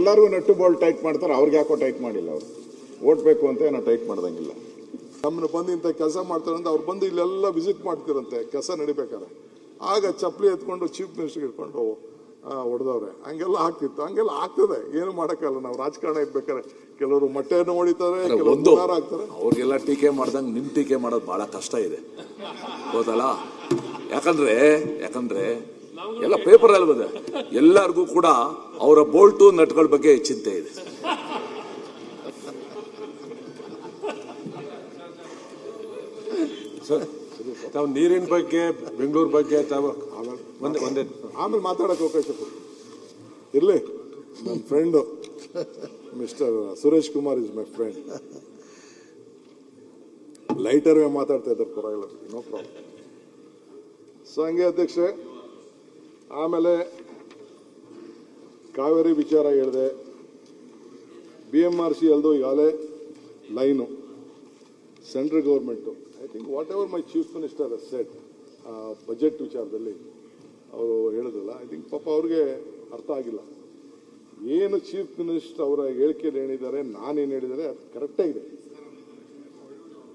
ಅವರೆಲ್ಲರೂ nut bolt tight ಮಾಡ್ತಾರೆ, ಅವ್ರಿಗೆ ಯಾಕೋ ಟೈಟ್ ಮಾಡಿಲ್ಲ. ಅವರು ಓಟ್ ಬೇಕು ಅಂತ ಏನೋ ಟೈಟ್ ಮಾಡ್ದಂಗಿಲ್ಲ. ನಮ್ಮನ್ನ ಬಂದು ಇಂಥ ಕೆಲಸ ಮಾಡ್ತಾರೆ ಅಂತ ಅವ್ರು ಬಂದು ಇಲ್ಲೆಲ್ಲ ವಿಸಿಟ್ ಮಾಡ್ತಿರಂತೆ ಕೆಲಸ ನಡಿಬೇಕಾರೆ. ಆಗ ಚಪ್ಪಲಿ ಎತ್ಕೊಂಡು ಚೀಫ್ ಮಿನಿಸ್ಟರ್ ಇಟ್ಕೊಂಡು ಹೊಡೆದವ್ರೆ. ಹಂಗೆಲ್ಲ ಆಗ್ತಿತ್ತು, ಹಂಗೆಲ್ಲ ಆಗ್ತದೆ, ಏನು ಮಾಡೋಕ್ಕಲ್ಲ. ನಾವು ರಾಜಕಾರಣ ಇರ್ಬೇಕಾರೆ ಕೆಲವರು ಮೊಟ್ಟೆಯನ್ನು ಹೊಡಿತಾರೆ, ಕೆಲವರು ಆಗ್ತಾರೆ. ಅವ್ರಿಗೆಲ್ಲ ಟೀಕೆ ಮಾಡ್ದಂಗೆ ನಿಮ್ ಟೀಕೆ ಮಾಡೋದು ಬಹಳ ಕಷ್ಟ ಇದೆ, ಗೊತ್ತಲ್ಲ. ಯಾಕಂದ್ರೆ ಎಲ್ಲ ಪೇಪರ್ ಅಲ್ಲಿ ಬಂದ ಎಲ್ಲರಿಗೂ ಕೂಡ ಅವರ ಬೋಲ್ಟು ನಟ್ಗಳ ಬಗ್ಗೆ ಚಿಂತೆ ಇದೆ. ತಾವು ನೀರಿನ ಬಗ್ಗೆ, ಬೆಂಗಳೂರು ಬಗ್ಗೆ ತಾವು ಆಮೇಲೆ ಮಾತಾಡಕ್ಕೆ ಅವಕಾಶ ಇರ್ಲಿ. ನನ್ನ friend mister Suresh Kumar is my friend. Lighter ಮಾತಾಡ್ತಾ ಇದ್ದಾರೆ, ಪರವಾಗಿಲ್ಲ, ನೋ ಪ್ರಾಬ್ಲಮ್. ಸೊ ಹಂಗೆ ಅಧ್ಯಕ್ಷೆ, ಆಮೇಲೆ ಕಾವೇರಿ ವಿಚಾರ ಹೇಳಿದೆ. BMRC ಅಲ್ದು ಈಗಾಗಲೇ line central government. I think what ever my chief minister set budget ವಿಚಾರದಲ್ಲಿ ಅವರು ಹೇಳಿದ್ರಲ್ಲ, ಐ ಥಿಂಕ್ ಪಾಪ ಅವ್ರಿಗೆ ಅರ್ಥ ಆಗಿಲ್ಲ. ಏನು ಚೀಫ್ ಮಿನಿಸ್ಟರ್ ಅವರ ಹೇಳಿಕೆಯಲ್ಲಿ ಹೇಳಿದ್ದಾರೆ, ನಾನೇನು ಹೇಳಿದ್ದಾರೆ ಅದು ಕರೆಕ್ಟಾಗಿದೆ.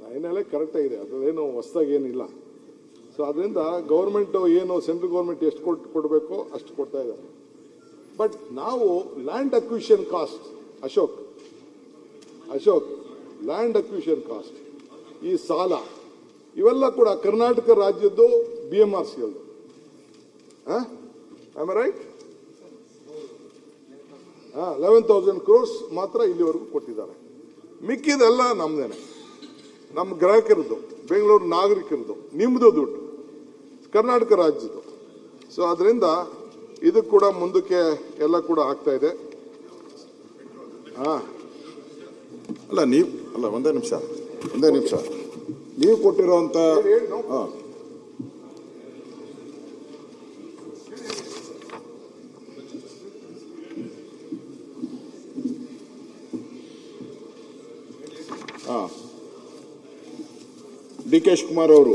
ಲೈನಲ್ಲೇ ಕರೆಕ್ಟಾಗಿದೆ, ಅದರಲ್ಲೇನು ಹೊಸದಾಗಿ ಏನಿಲ್ಲ. ಸೊ ಅದರಿಂದ ಗೌರ್ಮೆಂಟು ಏನು ಸೆಂಟ್ರಲ್ ಗೌರ್ಮೆಂಟ್ ಎಷ್ಟು ಕೊಡಬೇಕೋ ಅಷ್ಟು ಕೊಡ್ತಾ ಇದ್ದಾರೆ. ಬಟ್ ನಾವು land acquisition cost, Ashok land acquisition cost, ಈ ಸಾಲ, ಇವೆಲ್ಲ ಕೂಡ ಕರ್ನಾಟಕ ರಾಜ್ಯದ್ದು BMRC ಅಲ್ದು. Am I right? 11,000 crores ಮಾತ್ರ ಇಲ್ಲಿವರೆಗೂ ಕೊಟ್ಟಿದ್ದಾರೆ. ಮಿಕ್ಕಿದೆಲ್ಲ ನಮ್ದೇನೆ, ನಮ್ಮ ಗ್ರಾಹಕರದ್ದು, ಬೆಂಗಳೂರು ನಾಗರಿಕರದ್ದು, ನಿಮ್ಮದು ದುಡ್ಡು, ಕರ್ನಾಟಕ ರಾಜ್ಯದ್ದು. ಸೊ ಅದರಿಂದ ಇದು ಕೂಡ ಮುಂದಕ್ಕೆ ಎಲ್ಲ ಕೂಡ ಆಗ್ತಾ ಇದೆ. ಒಂದೇ ನಿಮಿಷ ನೀವು ಕೊಟ್ಟಿರುವಂತ DK ಶಿವಕುಮಾರ್ ಅವರು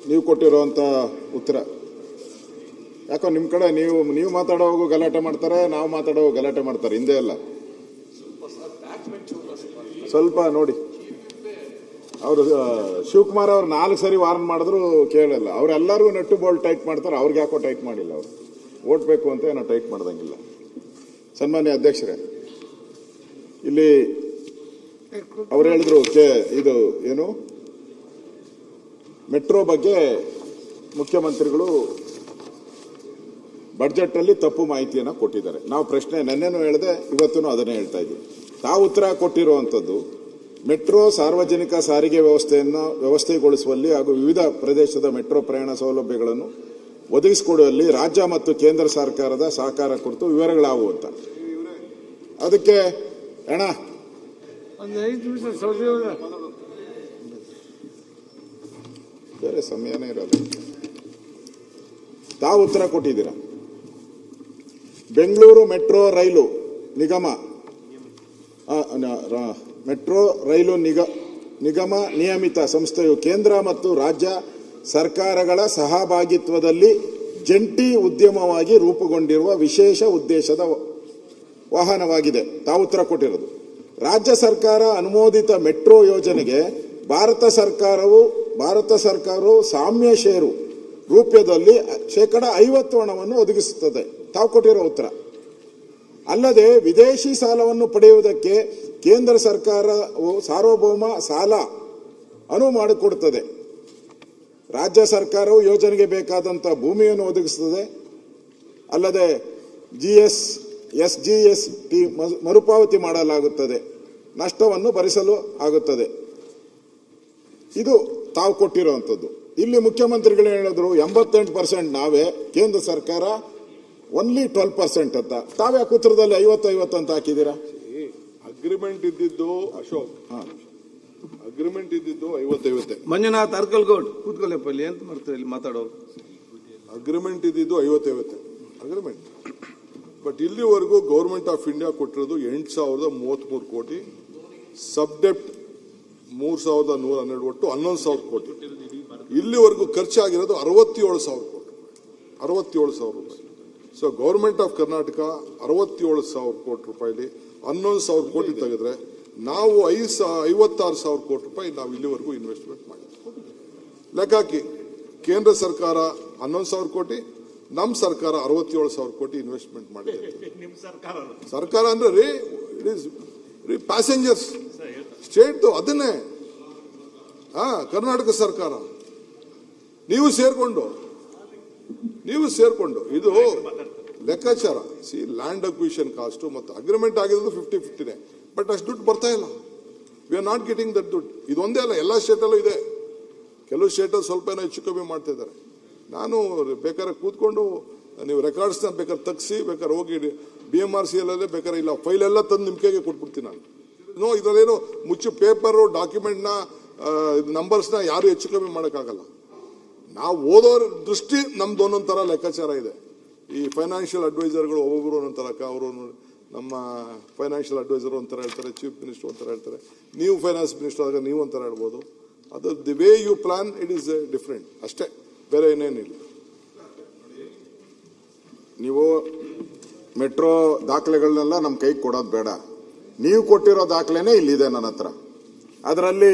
ನೀವು ಕೊಟ್ಟಿರುವಂತ ಉತ್ತರ, ಯಾಕೋ ನಿಮ್ಮ ಕಡೆ ನೀವು ಮಾತಾಡೋವಾಗ ಗಲಾಟೆ ಮಾಡ್ತಾರೆ, ನಾವು ಮಾತಾಡೋವಾಗ ಗಲಾಟೆ ಮಾಡ್ತಾರೆ. ಹಿಂದೆ ಅಲ್ಲ, ಸ್ವಲ್ಪ ನೋಡಿ. ಅವರು ಶಿವಕುಮಾರ್ ಅವ್ರು 4 ಸರಿ ವಾರ್ನ್ ಮಾಡಿದ್ರು ಕೇಳಲ್ಲ. ಅವರೆಲ್ಲರೂ ನಟ್ಟು ಬೋಲ್ಟ್ ಟೈಟ್ ಮಾಡ್ತಾರೆ, ಅವ್ರಿಗೆ ಯಾಕೋ ಟೈಟ್ ಮಾಡಿಲ್ಲ. ಅವರು ಓಟ್ ಬೇಕು ಅಂತ ಏನೋ ಟೈಟ್ ಮಾಡ್ದಂಗಿಲ್ಲ. ಸನ್ಮಾನ್ಯ ಅಧ್ಯಕ್ಷರೇ, ಇಲ್ಲಿ ಅವ್ರು ಹೇಳಿದ್ರು ಇದು ಏನು ಮೆಟ್ರೋ ಬಗ್ಗೆ ಮುಖ್ಯಮಂತ್ರಿಗಳು ಬಡ್ಜೆಟ್ ಅಲ್ಲಿ ತಪ್ಪು ಮಾಹಿತಿಯನ್ನು ಕೊಟ್ಟಿದ್ದಾರೆ. ನಾವು ಪ್ರಶ್ನೆ ನೆನ್ನೆನೂ ಹೇಳಿದೆ, ಇವತ್ತೂ ಅದನ್ನೇ ಹೇಳ್ತಾ ಇದ್ದೀವಿ. ತಾವು ಉತ್ತರ ಕೊಟ್ಟಿರುವಂಥದ್ದು ಮೆಟ್ರೋ ಸಾರ್ವಜನಿಕ ಸಾರಿಗೆ ವ್ಯವಸ್ಥೆಗೊಳಿಸುವಲ್ಲಿ ಹಾಗೂ ವಿವಿಧ ಪ್ರದೇಶದ ಮೆಟ್ರೋ ಪ್ರಯಾಣ ಸೌಲಭ್ಯಗಳನ್ನು ಒದಗಿಸಿಕೊಡುವಲ್ಲಿ ರಾಜ್ಯ ಮತ್ತು ಕೇಂದ್ರ ಸರ್ಕಾರದ ಸಹಕಾರ ಕುರಿತು ವಿವರಗಳಾವು ಅಂತ. ಅದಕ್ಕೆ ಬೇರೆ ಸಮಯನೇ ಇರಲ್ಲ. ತಾವು ಉತ್ತರ ಕೊಟ್ಟಿದ್ದೀರಾ. ಬೆಂಗಳೂರು ಮೆಟ್ರೋ ರೈಲು ನಿಗಮ ನಿಯಮಿತ ಸಂಸ್ಥೆಯು ಕೇಂದ್ರ ಮತ್ತು ರಾಜ್ಯ ಸರ್ಕಾರಗಳ ಸಹಭಾಗಿತ್ವದಲ್ಲಿ ಜಂಟಿ ಉದ್ಯಮವಾಗಿ ರೂಪುಗೊಂಡಿರುವ ವಿಶೇಷ ಉದ್ದೇಶದ ವಾಹನವಾಗಿದೆ. ತಾವು ಉತ್ತರ ಕೊಟ್ಟಿರೋದು. ರಾಜ್ಯ ಸರ್ಕಾರ ಅನುಮೋದಿತ ಮೆಟ್ರೋ ಯೋಜನೆಗೆ ಭಾರತ ಸರ್ಕಾರವು ಸಾಮ್ಯ ಷೇರು ರೂಪದಲ್ಲಿ 50% ಹಣವನ್ನು ಒದಗಿಸುತ್ತದೆ. ತಾವು ಕೊಟ್ಟಿರೋ ಉತ್ತರ. ಅಲ್ಲದೆ ವಿದೇಶಿ ಸಾಲವನ್ನು ಪಡೆಯುವುದಕ್ಕೆ ಕೇಂದ್ರ ಸರ್ಕಾರವು ಸಾರ್ವಭೌಮ ಸಾಲ ಅನುವು ಮಾಡಿಕೊಡುತ್ತದೆ. ರಾಜ್ಯ ಸರ್ಕಾರವು ಯೋಜನೆಗೆ ಬೇಕಾದಂಥ ಭೂಮಿಯನ್ನು ಒದಗಿಸುತ್ತದೆ. ಅಲ್ಲದೆ SGST ಮರುಪಾವತಿ ಮಾಡಲಾಗುತ್ತದೆ, ನಷ್ಟವನ್ನು ಭರಿಸಲು ಆಗುತ್ತದೆ. ಇದು ತಾವು ಕೊಟ್ಟಿರುವಂಥದ್ದು. ಇಲ್ಲಿ ಮುಖ್ಯಮಂತ್ರಿಗಳು ಹೇಳಿದ್ರು 88% ನಾವೇ, ಕೇಂದ್ರ ಸರ್ಕಾರ ಓನ್ಲಿ 12% ಅಂತ. ತಾವ್ಯಾಕೆ ಉತ್ತರದಲ್ಲಿ 50-50 ಅಂತ ಹಾಕಿದ್ದೀರಾ? ಅಗ್ರಿಮೆಂಟ್ ಇದ್ದಿದ್ದು ಅಶೋಕ್, ಅಗ್ರಿಮೆಂಟ್ ಇದ್ದಿದ್ದು 50-50. ಮಂಜುನಾಥ್ ಅರ್ಕಲ್ಗೌಡ್ ಕೂತ್ಕೊಳ್ಳಪ್ಪ, ಇಲ್ಲಿ ಅಂತ ಮಾಡ್ತಾರೆ, ಇಲ್ಲಿ ಮಾತಾಡೋರು. ಅಗ್ರಿಮೆಂಟ್ ಇದ್ದಿದ್ದು 50-50 ಅಗ್ರಿಮೆಂಟ್. ಬಟ್ ಇಲ್ಲಿವರೆಗೂ ಗೌರ್ಮೆಂಟ್ ಆಫ್ ಇಂಡಿಯಾ ಕೊಟ್ಟಿರೋದು 8,033 ಕೋಟಿ, ಸಬ್ಡೆಪ್ಟ್ 3,112, ಒಟ್ಟು 11,000 ಕೋಟಿ. ಇಲ್ಲಿವರೆಗೂ ಖರ್ಚಾಗಿರೋದು 67,000 ಕೋಟಿ, 67,000 ರೂಪಾಯಿ. ಸೊ ಗೌರ್ಮೆಂಟ್ ಆಫ್ ಕರ್ನಾಟಕ 67,000 ಕೋಟಿ ರೂಪಾಯಿಲಿ 11,000 ಕೋಟಿ ತೆಗೆದ್ರೆ ನಾವು 56,000 ಕೋಟಿ ರೂಪಾಯಿ ನಾವು ಇಲ್ಲಿವರೆಗೂ ಇನ್ವೆಸ್ಟ್ಮೆಂಟ್ ಮಾಡಿದ್ವಿ. ಲೆಕ್ಕ ಹಾಕಿ, ಕೇಂದ್ರ ಸರ್ಕಾರ 11,000 ಕೋಟಿ, ನಮ್ಮ ಸರ್ಕಾರ 67,000 ಕೋಟಿ ಇನ್ವೆಸ್ಟ್ಮೆಂಟ್ ಮಾಡಿದೆ. ಸರ್ಕಾರ ಅಂದ್ರೆ ಇಟ್ ಇಸ್ ಪ್ಯಾಸೆಂಜರ್ಸ್ ಸ್ಟೇಟ್ ಅದನ್ನೇ ಕರ್ನಾಟಕ ಸರ್ಕಾರ ನೀವು ಸೇರ್ಕೊಂಡು ಇದು ಲೆಕ್ಕಾಚಾರ. ಲ್ಯಾಂಡ್ ಅಕ್ವಿಷನ್ ಕಾಸ್ಟ್ ಮತ್ತು ಅಗ್ರಿಮೆಂಟ್ ಆಗಿರೋದು 50-50, ಬಟ್ ಅಷ್ಟು ದುಡ್ಡು ಬರ್ತಾ ಇಲ್ಲ. We are not getting that ದುಡ್ಡು. ಇದೊಂದೇ ಅಲ್ಲ, ಎಲ್ಲ ಸ್ಟೇಟಲ್ಲೂ ಇದೆ. ಕೆಲವು ಸ್ಟೇಟಲ್ಲಿ ಸ್ವಲ್ಪ ಏನೋ ಹೆಚ್ಚು ಕಮ್ಮಿ ಮಾಡ್ತಾ ಇದ್ದಾರೆ. ನಾನು ಬೇಕಾದ್ರೆ ಕೂತ್ಕೊಂಡು ನೀವು ರೆಕಾರ್ಡ್ಸ್ನ ಬೇಕಾದ್ರೆ ತೆಗ್ಸಿ, ಬೇಕಾದ್ರೆ ಹೋಗಿ BMRC ಅಲ್ಲೇ ಬೇಕಾದ್ರೆ ಇಲ್ಲ ಫೈಲ್ ಎಲ್ಲ ತಂದು ನಿಮ್ಮ ಕೈಗೆ ಕೊಟ್ಬಿಡ್ತೀನಿ ನಾನು. ಇದರಲ್ಲೇನು ಮುಚ್ಚು ಪೇಪರು ಡಾಕ್ಯುಮೆಂಟ್ನ ನಂಬರ್ಸ್ನ ಯಾರು ಹೆಚ್ಚು ಕಮ್ಮಿ ಮಾಡೋಕ್ಕಾಗಲ್ಲ. ನಾವು ಓದೋರ ದೃಷ್ಟಿ ನಮ್ದು ಒಂದೊಂದು ಥರ ಲೆಕ್ಕಾಚಾರ ಇದೆ. ಈ ಫೈನಾನ್ಷಿಯಲ್ ಅಡ್ವೈಸರ್ಗಳು ಒಬ್ಬೊಬ್ಬರು ಒಂದೊಂದು ಥರ, ಅವರು ನಮ್ಮ ಫೈನಾನ್ಷಿಯಲ್ ಅಡ್ವೈಸರ್ ಒಂಥರ ಹೇಳ್ತಾರೆ, ಚೀಫ್ ಮಿನಿಸ್ಟರ್ ಒಂಥರ ಹೇಳ್ತಾರೆ, ನೀವು ಫೈನಾನ್ಸ್ ಮಿನಿಸ್ಟರ್ ಆದಾಗ ನೀವು ಒಂಥರ ಹೇಳ್ಬೋದು. ಅದು the way you plan it is different ಅಷ್ಟೇ, ಬೇರೆ ಏನೇನಿಲ್ಲ. ನೀವು ಮೆಟ್ರೋ ದಾಖಲೆಗಳನ್ನೆಲ್ಲ ನಮ್ಮ ಕೈಗೆ ಕೊಡೋದು ಬೇಡ. ನೀವು ಕೊಟ್ಟಿರೋ ದಾಖಲೆನೇ ಇಲ್ಲಿದೆ ನನ್ನ ಹತ್ರ. ಅದರಲ್ಲಿ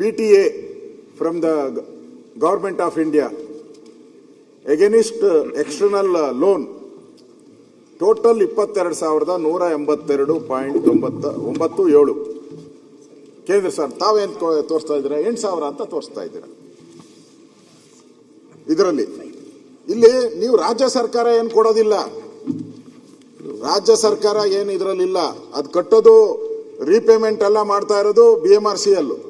PTA from the government of India against external loan total 22,182.97 ಕೇಂದ್ರ ಸರ್ ತಾವೇನು ತೋರಿಸ್ತಾ ಇದ್ದೀರಾ? 8,000 ಅಂತ ತೋರಿಸ್ತಾ ಇದ್ದೀರಾ ಇದರಲ್ಲಿ. ಇಲ್ಲಿ ನೀವು ರಾಜ್ಯ ಸರ್ಕಾರ ಏನು ಕೊಡೋದಿಲ್ಲ, ರಾಜ್ಯ ಸರ್ಕಾರ ಏನು ಇದರಲ್ಲಿಲ್ಲ. ಅದು ಕಟ್ಟೋದು ರೀಪೇಮೆಂಟ್ ಎಲ್ಲ ಮಾಡ್ತಾ ಇರೋದು BMRC ಅಲ್ಲೂ.